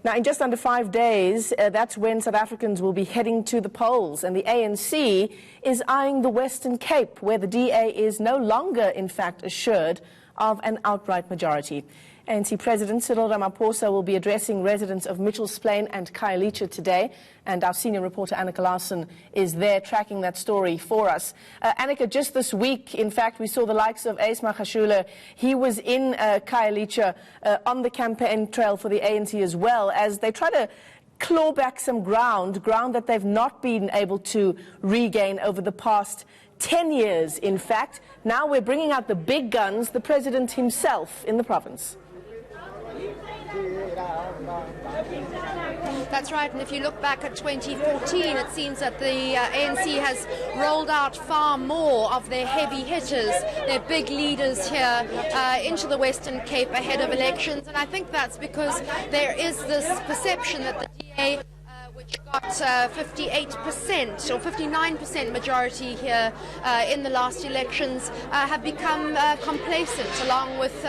Now, in just under 5 days, that's when South Africans will be heading to the polls. And the ANC is eyeing the Western Cape, where the DA is no longer, in fact, assured of an outright majority. ANC President Cyril Ramaphosa will be addressing residents of Mitchell's Plain and Khayelitsha today, and our senior reporter Annika Larsen is there tracking that story for us. Annika, just this week, in fact, we saw the likes of Ace Magashule. He was in Khayelitsha on the campaign trail for the ANC as well, as they try to claw back some ground that they've not been able to regain over the past 10 years, in fact. Now we're bringing out the big guns, the president himself in the province. That's right, and if you look back at 2014, it seems that the ANC has rolled out far more of their heavy hitters, their big leaders here into the Western Cape ahead of elections, and I think that's because there is this perception that the DA, which got 58% or 59% majority here in the last elections, have become complacent, along with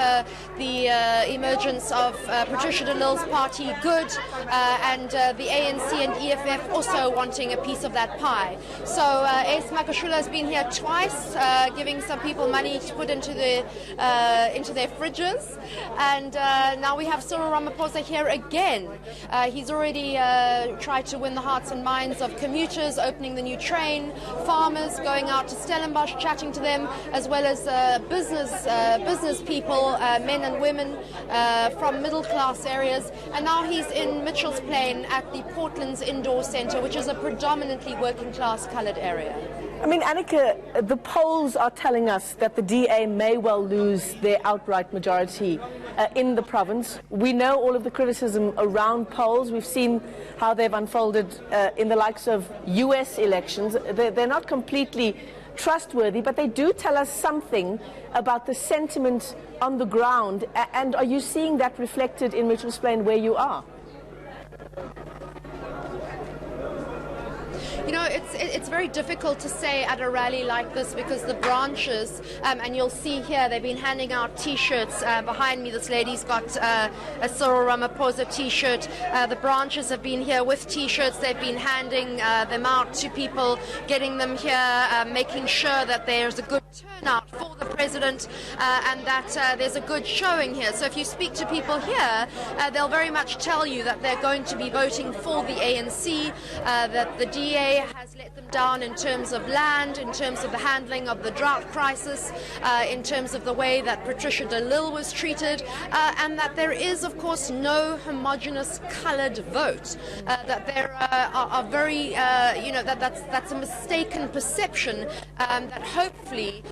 the emergence of Patricia de Lille's party, Good, and the ANC and EFF also wanting a piece of that pie. So Ace Magashule has been here twice, giving some people money to put into their fridges, and now we have Cyril Ramaphosa here again. He's already tried to win the hearts and minds of commuters, opening the new train, farmers, going out to Stellenbosch, chatting to them, as well as business people, men and women from middle-class areas. And now he's in Mitchell's Plain at the Portland's Indoor Centre, which is a predominantly working-class coloured area. I mean, Annika, the polls are telling us that the DA may well lose their outright majority in the province. We know all of the criticism around polls. We've seen how they've unfolded in the likes of US elections. They're not completely trustworthy, but they do tell us something about the sentiment on the ground. And are you seeing that reflected in Mitchell's Plain where you are? You know, it's very difficult to say at a rally like this because the branches, and you'll see here, they've been handing out T-shirts. Behind me, this lady's got a Cyril Ramaphosa T-shirt. The branches have been here with T-shirts. They've been handing them out to people, getting them here, making sure that there's a good turnout for the president and that there's a good showing here. So if you speak to people here, they'll very much tell you that they're going to be voting for the ANC, that the DA has let them down in terms of land, in terms of the handling of the drought crisis, in terms of the way that Patricia de Lille was treated, and that there is, of course, no homogenous coloured vote, that there are very, that's a mistaken perception that hopefully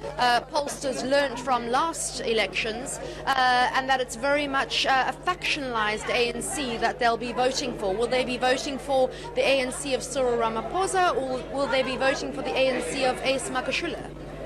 pollsters learned from last elections, and that it's very much a factionalised ANC that they'll be voting for. Will they be voting for the ANC of Cyril Ramaphosa, or will they be voting for the ANC of Ace Magashule?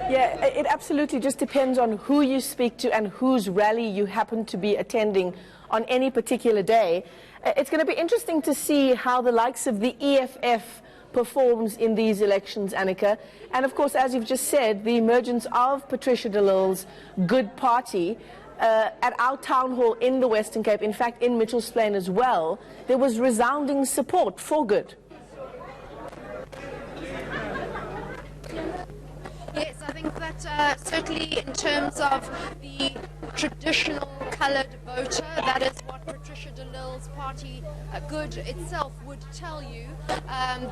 Yeah, it absolutely just depends on who you speak to and whose rally you happen to be attending on any particular day. It's going to be interesting to see how the likes of the EFF performs in these elections, Annika. And of course, as you've just said, the emergence of Patricia de Lille's Good Party. At our town hall in the Western Cape, in fact in Mitchell's Plain as well, there was resounding support for Good. Yes, I think that certainly in terms of the traditional coloured voter, that is what Patricia de Lille's party, Good itself, would tell you.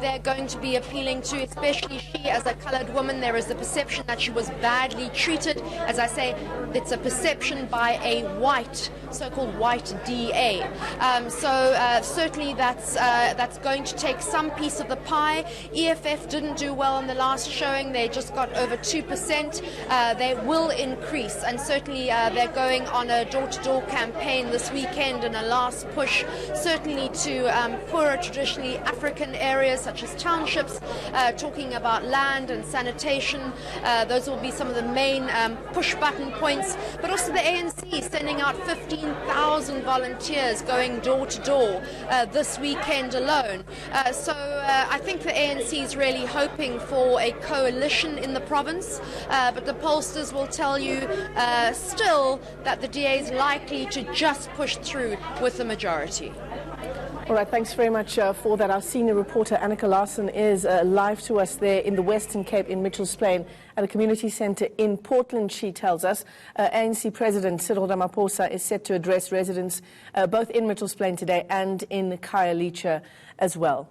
They're going to be appealing to, especially she as a coloured woman. There is the perception that she was badly treated. As I say, it's a perception by a white, so-called white DA. So certainly that's going to take some piece of the pie. EFF didn't do well in the last showing. They just got over 2%. They will increase, and certainly they're going on a door-to-door campaign this weekend in a last push, certainly to poorer, traditionally African areas such as townships, talking about land and sanitation. Those will be some of the main push-button points, but also the ANC sending out 15,000 volunteers going door-to-door this weekend alone. So I think the ANC is really hoping for a coalition in the province, but the pollsters will tell you still that the DA is likely to just push through with the majority. All right, thanks very much for that. Our senior reporter, Annika Larsen, is live to us there in the Western Cape in Mitchell's Plain at a community centre in Portland, she tells us. ANC President Cyril Ramaphosa is set to address residents both in Mitchell's Plain today and in Khayelitsha as well.